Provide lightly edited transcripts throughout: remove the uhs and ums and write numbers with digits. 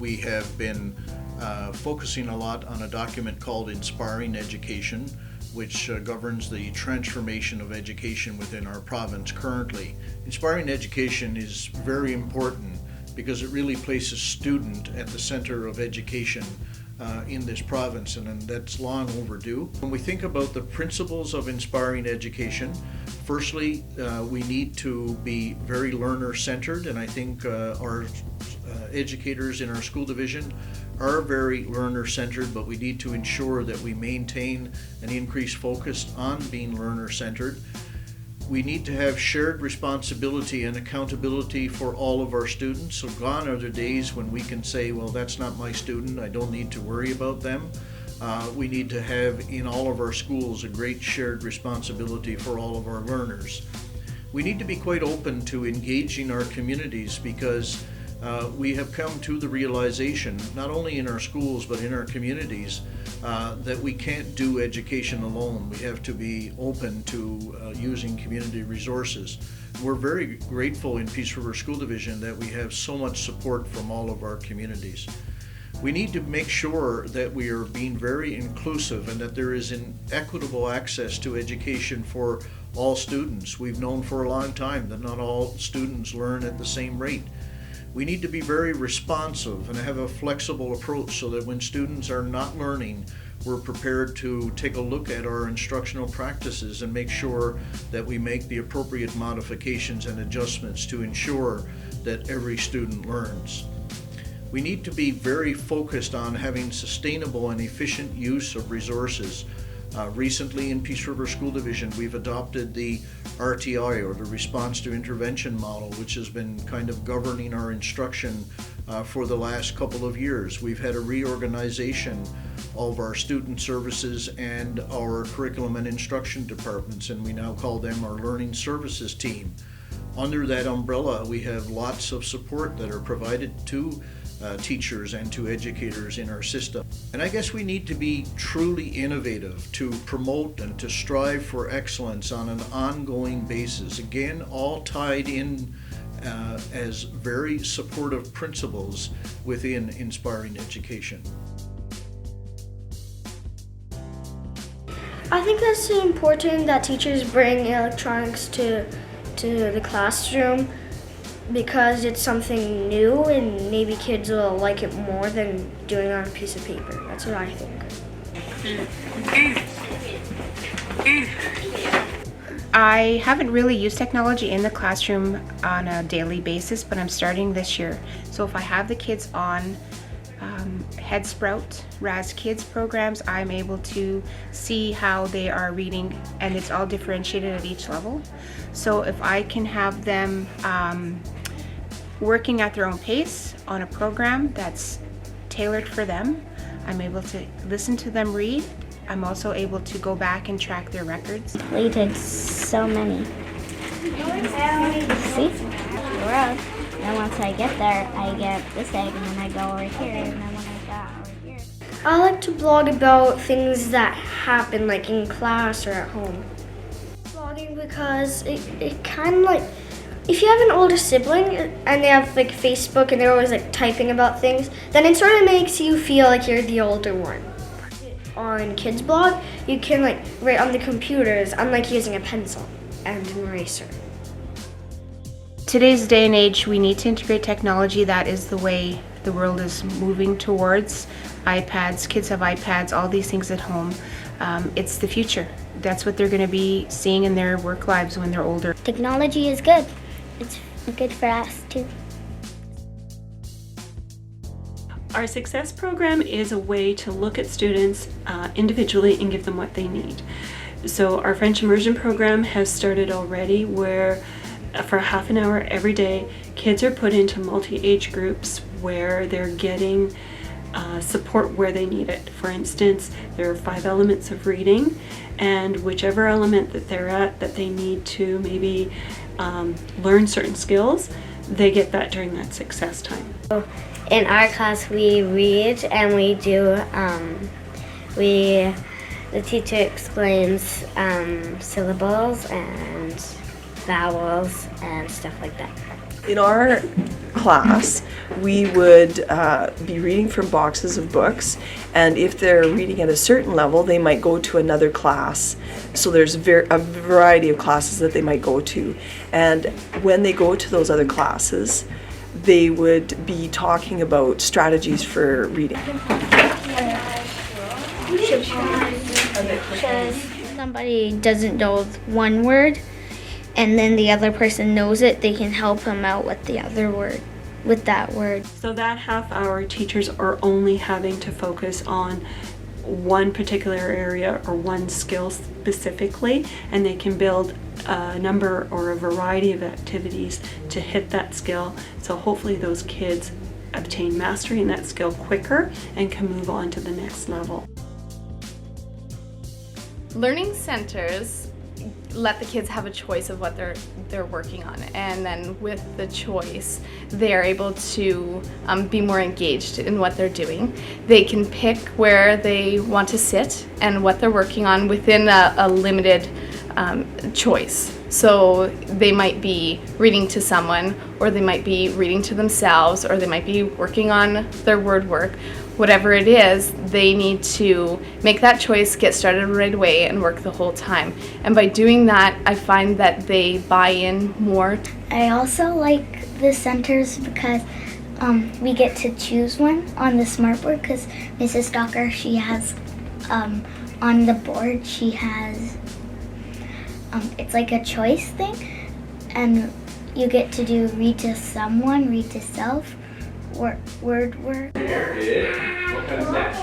we have been focusing a lot on a document called Inspiring Education, which governs the transformation of education within our province currently. Inspiring Education is very important because it really places student at the center of education in this province, and that's long overdue. When we think about the principles of inspiring education, firstly, we need to be very learner-centered, and I think our educators in our school division are very learner-centered, but we need to ensure that we maintain an increased focus on being learner-centered. We need to have shared responsibility and accountability for all of our students. So gone are the days when we can say, well, that's not my student, I don't need to worry about them. We need to have in all of our schools a great shared responsibility for all of our learners. We need to be quite open to engaging our communities because we have come to the realization, not only in our schools but in our communities, that we can't do education alone. We have to be open to using community resources. We're very grateful in Peace River School Division that we have so much support from all of our communities. We need to make sure that we are being very inclusive and that there is an equitable access to education for all students. We've known for a long time that not all students learn at the same rate. We need to be very responsive and have a flexible approach so that when students are not learning, we're prepared to take a look at our instructional practices and make sure that we make the appropriate modifications and adjustments to ensure that every student learns. We need to be very focused on having sustainable and efficient use of resources. Recently in Peace River School Division, we've adopted the RTI, or the Response to Intervention model, which has been kind of governing our instruction for the last couple of years. We've had a reorganization of our student services and our curriculum and instruction departments, and we now call them our learning services team. Under that umbrella, we have lots of support that are provided to teachers and to educators in our system. And I guess we need to be truly innovative to promote and to strive for excellence on an ongoing basis. Again, all tied in as very supportive principles within inspiring education. I think that's important that teachers bring electronics to the classroom because it's something new and maybe kids will like it more than doing it on a piece of paper. That's what I think. I haven't really used technology in the classroom on a daily basis, but I'm starting this year. So if I have the kids on HeadSprout, Raz Kids programs, I'm able to see how they are reading, and it's all differentiated at each level. So if I can have them working at their own pace on a program that's tailored for them, I'm able to listen to them read. I'm also able to go back and track their records. Completed so many. See? The road. And once I get there, I get this egg, and then I go over here, and then when I got over here. I like to blog about things that happen like in class or at home. Blogging because it kind of like, if you have an older sibling and they have like Facebook and they're always like typing about things, then it sort of makes you feel like you're the older one. On Kids Blog, you can like write on the computers, unlike using a pencil and an eraser. Today's day and age, we need to integrate technology. That is the way the world is moving towards. iPads, kids have iPads, all these things at home. It's the future. That's what they're going to be seeing in their work lives when they're older. Technology is good. It's good for us too. Our Success Program is a way to look at students individually and give them what they need. So our French Immersion program has started already, where for half an hour every day, kids are put into multi-age groups where they're getting support where they need it. For instance, there are 5 elements of reading, and whichever element that they're at that they need to maybe learn certain skills, they get that during that success time. In our class, we read and we do, the teacher explains syllables and vowels and stuff like that. In our class, we would be reading from boxes of books, and if they're reading at a certain level, they might go to another class. So there's a variety of classes that they might go to, and when they go to those other classes, they would be talking about strategies for reading. Somebody doesn't know one word and then the other person knows it, they can help them out with the other word, with that word. So that half hour, teachers are only having to focus on one particular area or one skill specifically, and they can build a number or a variety of activities to hit that skill. So hopefully those kids obtain mastery in that skill quicker and can move on to the next level. Learning centers let the kids have a choice of what they're working on, and then with the choice they're able to be more engaged in what they're doing. They can pick where they want to sit and what they're working on within a limited choice. So they might be reading to someone, or they might be reading to themselves, or they might be working on their word work. Whatever it is, they need to make that choice, get started right away, and work the whole time. And by doing that, I find that they buy in more. I also like the centers because we get to choose one on the smartboard, because Mrs. Stalker, she has on the board, she has it's like a choice thing, and you get to do read to someone, read to self, word work. Here is what comes next.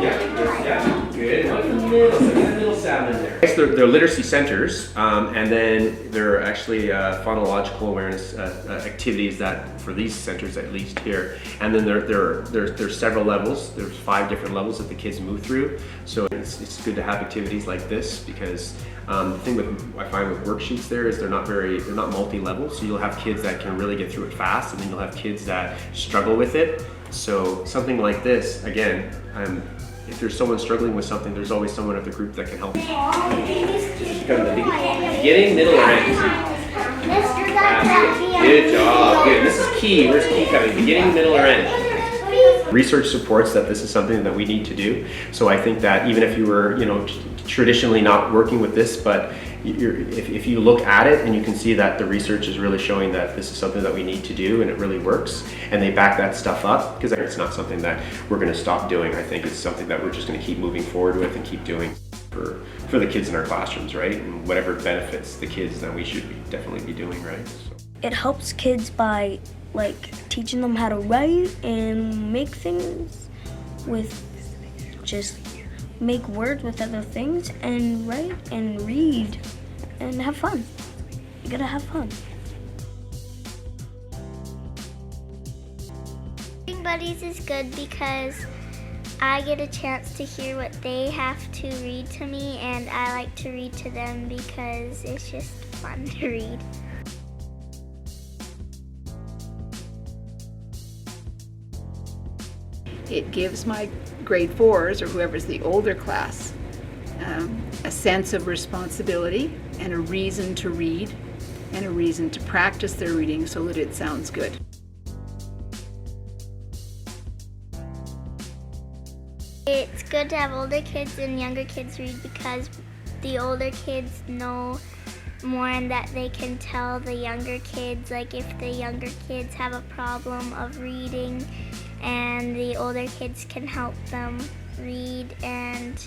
Yeah, good. What's the middle? So get the middle sound in there. They're literacy centers, and then they're actually phonological awareness activities that for these centers at least here. And then there's several levels. There's 5 different levels that the kids move through. So it's good to have activities like this, because the thing I find with worksheets there is they're not multi-level. So you'll have kids that can really get through it fast, and then you'll have kids that struggle with it. So something like this, again, if there's someone struggling with something, there's always someone at the group that can help. Beginning, middle, or end. Good job. Good. This is key. Where's key coming? Beginning, middle, or end? Research supports that this is something that we need to do. So I think that even if you were, traditionally not working with this, but if you look at it and you can see that the research is really showing that this is something that we need to do and it really works, and they back that stuff up, because it's not something that we're going to stop doing. I think it's something that we're just going to keep moving forward with and keep doing for the kids in our classrooms, right? And whatever benefits the kids, then we should definitely be doing, right? So. It helps kids by teaching them how to write and make things with just make words with other things, and write and read and have fun. You gotta have fun. Reading buddies is good because I get a chance to hear what they have to read to me, and I like to read to them because it's just fun to read. It gives my grade 4s, or whoever's the older class, a sense of responsibility and a reason to read and a reason to practice their reading so that it sounds good. It's good to have older kids and younger kids read, because the older kids know more and that they can tell the younger kids, if the younger kids have a problem of reading, and the older kids can help them read and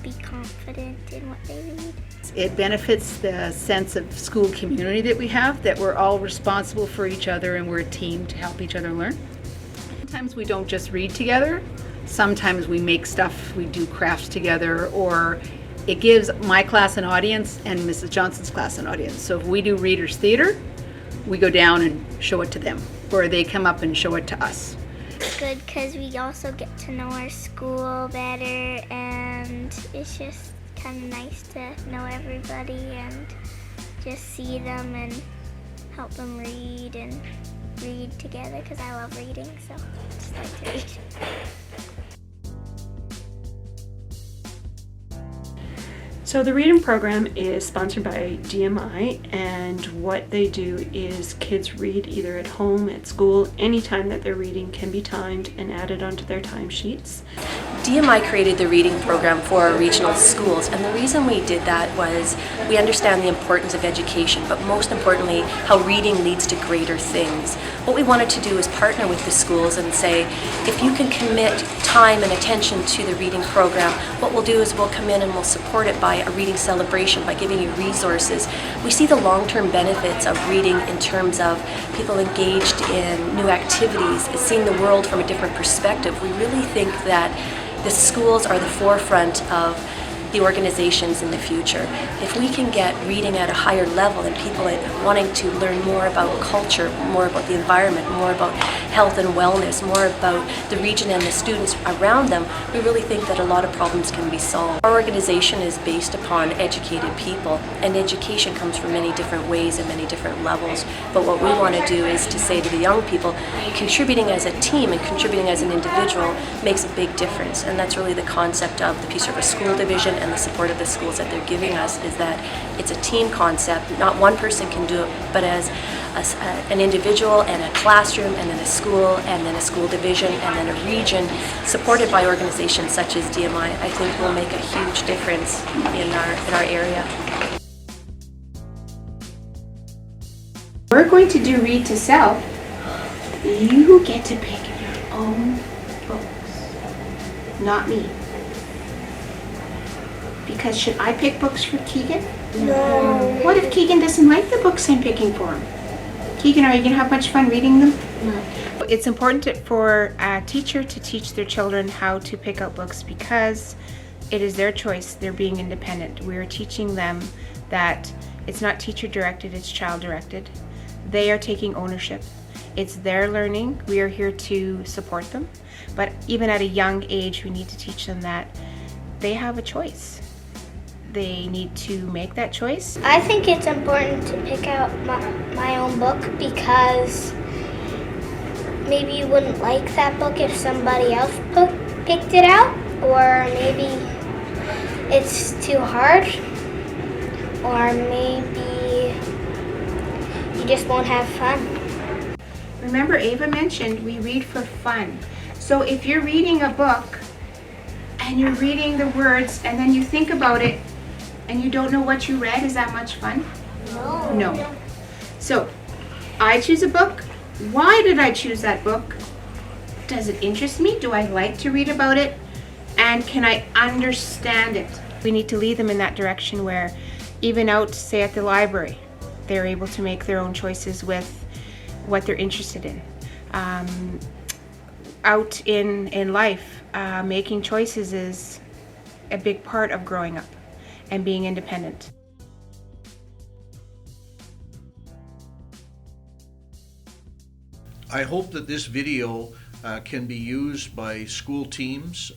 be confident in what they read. It benefits the sense of school community that we have, that we're all responsible for each other and we're a team to help each other learn. Sometimes we don't just read together, sometimes we make stuff, we do crafts together, or it gives my class an audience and Mrs. Johnson's class an audience. So if we do readers theater, we go down and show it to them, or they come up and show it to us. It's good because we also get to know our school better, and it's just kind of nice to know everybody and just see them and help them read and read together, because I love reading, so I just like to read. So the reading program is sponsored by DMI, and what they do is kids read either at home, at school. Any time that they're reading can be timed and added onto their timesheets. DMI created the reading program for our regional schools, and the reason we did that was we understand the importance of education, but most importantly how reading leads to greater things. What we wanted to do is partner with the schools and say, if you can commit time and attention to the reading program, what we'll do is we'll come in and we'll support it by a reading celebration, by giving you resources. We see the long-term benefits of reading in terms of people engaged in new activities, seeing the world from a different perspective. We really think that the schools are the forefront of the organizations in the future. If we can get reading at a higher level and people wanting to learn more about culture, more about the environment, more about health and wellness, more about the region and the students around them, we really think that a lot of problems can be solved. Our organization is based upon educated people, and education comes from many different ways and many different levels. But what we want to do is to say to the young people, contributing as a team and contributing as an individual makes a big difference. And that's really the concept of the Peace River School Division and the support of the schools that they're giving us, is that it's a team concept. Not one person can do it, but as an individual and a classroom and then a school and then a school division and then a region supported by organizations such as DMI, I think will make a huge difference in our area. We're going to do Read to Self. You get to pick your own books, not me. Because should I pick books for Keegan? No. What if Keegan doesn't like the books I'm picking for him? Keegan, are you going to have much fun reading them? No. It's important for a teacher to teach their children how to pick out books because it is their choice. They're being independent. We're teaching them that it's not teacher directed, it's child directed. They are taking ownership. It's their learning. We are here to support them. But even at a young age, we need to teach them that they have a choice. They need to make that choice. I think it's important to pick out my own book because maybe you wouldn't like that book if somebody else picked it out, or maybe it's too hard, or maybe you just won't have fun. Remember, Ava mentioned we read for fun. So if you're reading a book and you're reading the words and then you think about it and you don't know what you read, is that much fun? No. So I choose a book. Why did I choose that book? Does it interest me? Do I like to read about it? And can I understand it? We need to lead them in that direction where even out, say at the library, they're able to make their own choices with what they're interested in. Out in life, making choices is a big part of growing up and being independent. I hope that this video can be used by school teams.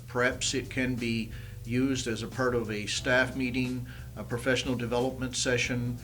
Perhaps it can be used as a part of a staff meeting, a professional development session,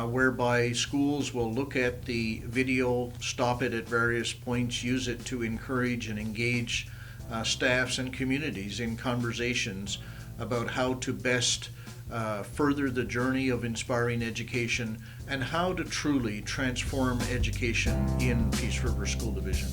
whereby schools will look at the video, stop it at various points, use it to encourage and engage staffs and communities in conversations about how to best further the journey of inspiring education and how to truly transform education in Peace River School Division.